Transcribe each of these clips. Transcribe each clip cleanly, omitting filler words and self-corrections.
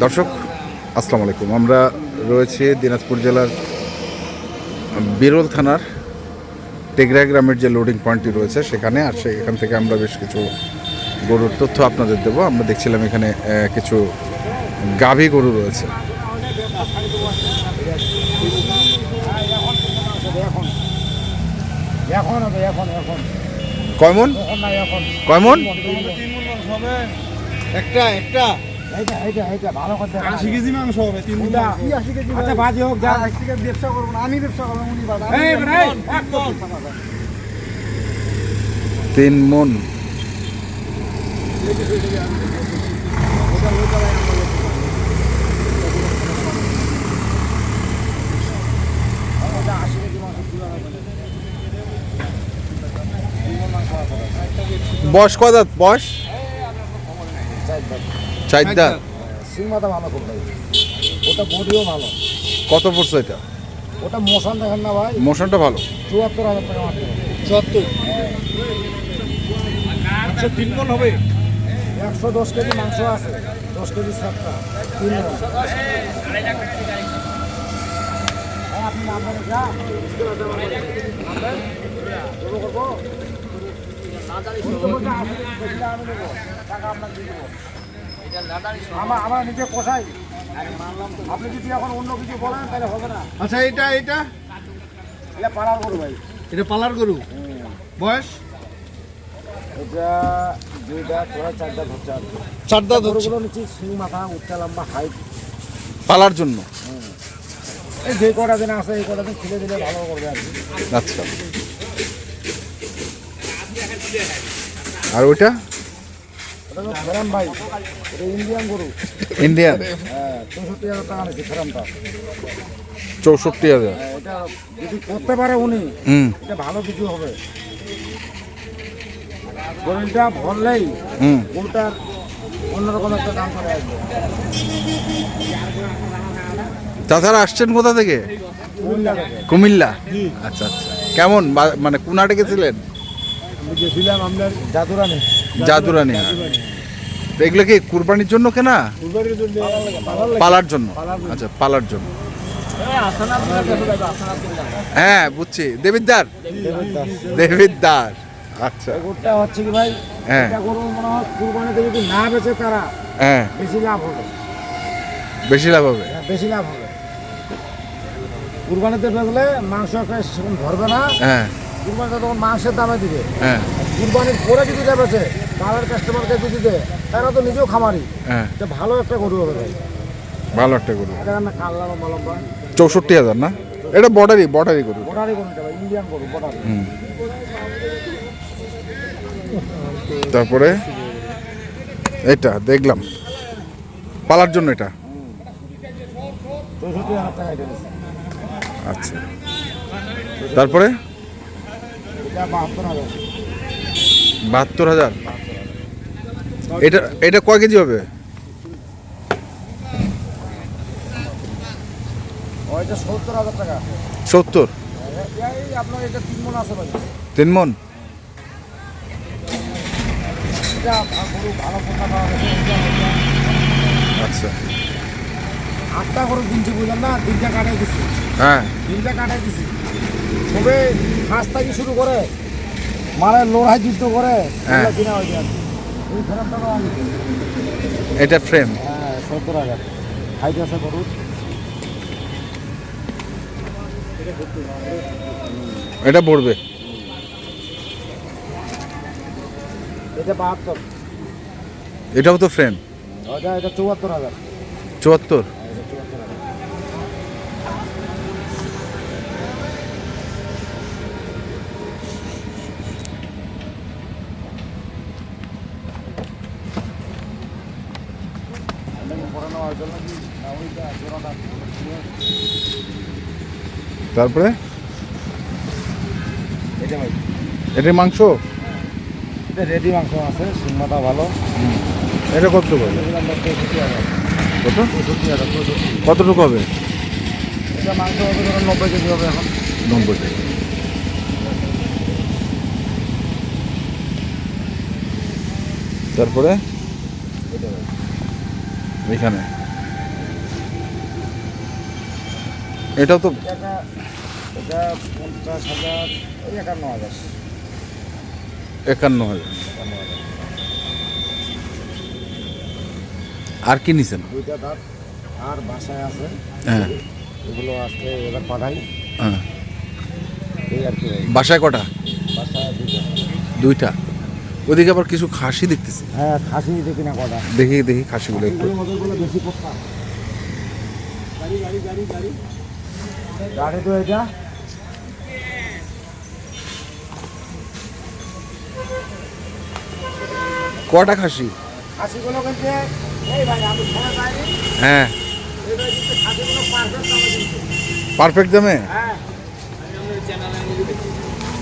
দর্শক আসসালামু আলাইকুম। আমরা রয়েছি দিনাজপুর জেলার বিরল থানার টেগরা গ্রামের যে লোডিং পয়েন্টটি রয়েছে সেখানে, আর সেখান থেকে আমরা বেশ কিছু গরুর তথ্য আপনাদের দেবো। আমরা দেখছিলাম এখানে কিছু গাভী গরু রয়েছে। কয়মন কয়মন? একটা একটা 80 কেজি মাংস হবে। 3 মণ। বয়স কত দাঁত? বয়স 4 দাঁত। সিংমাটা ভালো খুব ভাই, ওটা বডিও ভালো। কত পড়ছে এটা? ওটা মোশন দেখেন না ভাই, মোশনটা ভালো। 74,000 টাকা মাত্র। 74 3 মণ হবে। 110 কেজি মাংস আছে, 10 কেজি সাতটা 3 মণ। আপনি নাম বলে যা আমার নিজে পোষাই। আপনি যদি এখন অন্য কিছু বলেন তাহলে হবে না। আচ্ছা, এটা এটা পালার গরু ভাই, এটা পালার গরু। বয়স এটা 2 দাঁত, 4 দাঁত হচ্ছে। 4 দাঁত হচ্ছে। গরুগুলো নিচ্ছি সিং মাথা, উচ্চা লম্বা, হাইট পালার জন্য। এই যে কটা দিন আছে এই কটা দিন ছেলে দিলে ভালো করবে আর কি। আচ্ছা, আর ওইটা? ওটা তো ফেরাম ভাই, এটা ইন্ডিয়ান গরু। ইন্ডিয়ান? হ্যাঁ, 64,000 টাকা নিচ্ছি ফেরামটা। 64,000। এটা যদি করতে পারে উনি, এটা ভালো কিছু হবে। গরুটা ভরলেই গরুটার অন্যরকম একটা দাম করে আসবে। তাছাড়া আসছেন কোথা থেকে? কুমিল্লা। আচ্ছা আচ্ছা, কেমন মানে কোন হাটে গেছিলেন? আমি গেছিলাম আপনার জাদুরানি। জাদুরানি। এগুলো কি কুরবানির জন্য কেনা? পালার জন্য। আচ্ছা, পালার জন্য। হ্যাঁ বুঝছি, দেবিদ্দার। দেবিদ্দার। আচ্ছা, গরুটা হচ্ছে কি ভাই, এটা গরু মনে হয় কুরবানিতে যদি না বেচে তারা বেশি লাভ হবে। বেশি লাভ হবে? বেশি লাভ হবে। কুরবানিতে বেচলে মাংস সেরকম ধরবে না। কুরবানিতে তখন মাংসের দামে দিবে। কুরবানির পরে যদি বেচে তাদের কাস্টমারকে যদি দেয়, তারা তো নিজেও খামারি। এটা ভালো একটা গরু হবে ভাই, ভালো একটা গরু। এটা না কাল্লা লম্বা। 64,000 না? এটা বর্ডারি গরু। বর্ডারি গরুটা ভাই, ইন্ডিয়ান গরু বর্ডারি। তারপরে এটা দেখলাম পালার জন্য। এটা 64,000 টাকা এটা। আচ্ছা, তারপরে এটা 72,000। 72,000। এটা কয় কেজি হবে? ওইটা 70,000 টাকা। 70? এই আপনার এটা 3 মণ আছে ভাই। 3 মণ? এটা গরু ভালো পোকা পাওয়া গেছে। আচ্ছা, 8টা গরু কিনছি বুঝলেন না, 3টা কাটাই দিচ্ছি। 3টা কাটাই দিচ্ছি। তবে ফার্স্ট থেকে শুরু করে মানে লড়াই যুদ্ধ করে কিনা হয়ে যায়। এই ফেরামটা আমি এটা ফ্রেম? 70,000 হাইট আছে গরুর। এটা পড়বে? এটা 72। এটাও তো ফ্রেম? এটা 74,000। 74? তারপরে এটা মাংস? এটা রেডি মাংস আছে, সিংমাটা ভালো। এটা কত করে? কত? 65,000। কতটুকু হবে? এটা মাংস হবে ধরুন 90 কেজি হবে এখন। 90 কেজি। তারপরে এখানে এটাও তো এটা 50,000 ওই 51,000 51,000। আর কি নিছেন? দুইটা দাঁত আর বাসায় আছে, হ্যাঁ এগুলো আজকে এবার পাঠাই হ্যাঁ। এই আর কি ভাই। বাসায় কটা? বাসায় দুইটা। ওদিকে আবার কিছু খাসি দেখতেছি। হ্যাঁ, খাসি দেখি না কটা, দেখি দেখি খাসিগুলো একটু। ওদেরগুলো বেশি পড়তা। গাড়ি তো এটা কটা খাসি? খাসিগুলো কিন্তু এই ভাই আমি ফোনে পাইনি, হ্যাঁ এইবার কিন্তু খাসিগুলো পারফেক্ট দামে কিন্তু। পারফেক্ট দামে? হ্যাঁ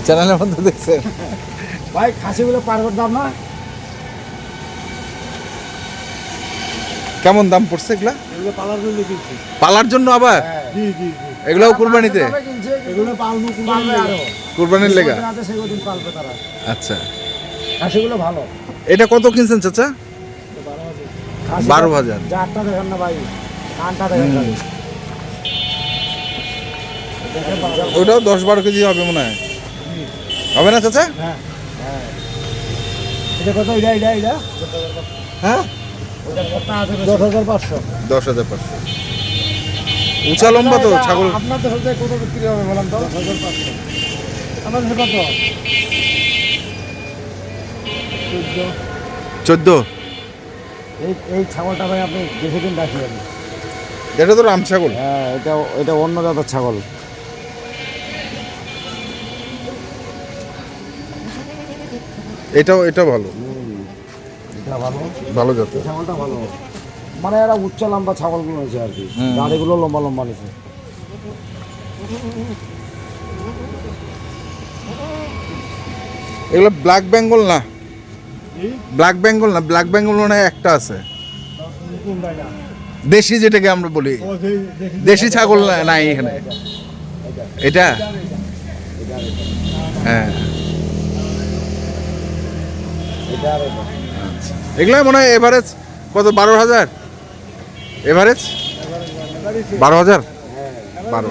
চ্যানেলের মধ্যে দেখছেন? ভাই খাসিগুলো পারফেক্ট দাম না? কেমন দাম পড়ছে এগুলা? এগুলো পালার জন্য কিনছি। পালার জন্য আবার? জি জি জি। এগুলাও কুরবানিতে? এগুলো পালবো কুরবানি আরো। কুরবানির লেগা? রাতে সেগুলো পালবে তারা। আচ্ছা। খাসিগুলো ভালো। এটা কত কিনছেন চাচা? 12,000। জাতটা দেখেন না ভাই, কানটা দেখেন না। ওটাও 10-12 কেজি হবে মনে হয়, হবে না চাচা? হ্যাঁ হ্যাঁ। এটা কত? এটা হ্যাঁ, ওটা কত আছে? 10,500। 10,500। উঁচা লম্বা তো ছাগল। আপনাদের সাথে কত বিক্রি হবে বলেন তো? 10,500। আমাদের কত? 14। এই ছাগলটা ভাই আপনি বেশি দিন রাখবেন। এটা তো রাম ছাগল। হ্যাঁ, এটা অন্য জাতের ছাগল। এটা ভালো, এটা ভালো, ভালো জাতের। ছাগলটা ভালো, মানে এরা উচ্চ লম্বা ছাগলগুলো হয়েছে আর কি, দাড়িগুলো লম্বা লম্বা নিছে। এগুলো ব্ল্যাক বেঙ্গল না? ব্ল্যাক বেঙ্গল না, ব্ল্যাক বেঙ্গল মনে হয় একটা আছে, দেশি যেটাকে আমরা বলি। দেশি ছাগল নাই এখানে? এটা হ্যাঁ। এগুলো মনে হয় এভারেজ কত? 12,000 এভারেজ? 12,000? 12।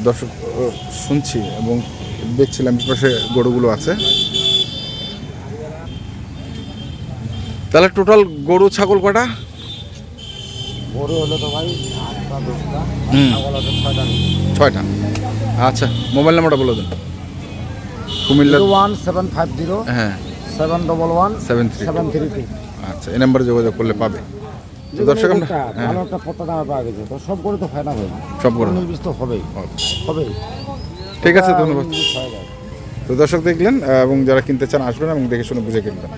দর্শক শুনছি এবং দেখছিলাম পাশে গরুগুলো আছে। তাহলে টোটাল গরু ছাগল কটা? গরু হলো তো ভাই 8টা 10টা, ছাগল আছে 6টা। 6টা। আচ্ছা, মোবাইল নাম্বারটা বলে দিন। কুমিল্লা 01750 হ্যাঁ 711 73। 732। আচ্ছা, এই নাম্বারে যোগাযোগ করলে পাবে। তো দর্শক আমরা ভালো একটা পট্টা দামে পাওয়া গেছে, তো সব করে তো ফায়দা হবে, সব গরু নির্দিষ্ট হবেই হবেই। ঠিক আছে, ধন্যবাদ। হয়ে যায়। তো দর্শক দেখলেন, এবং যারা কিনতে চান আসবেন এবং দেখে শুনে বুঝে কিনবেন।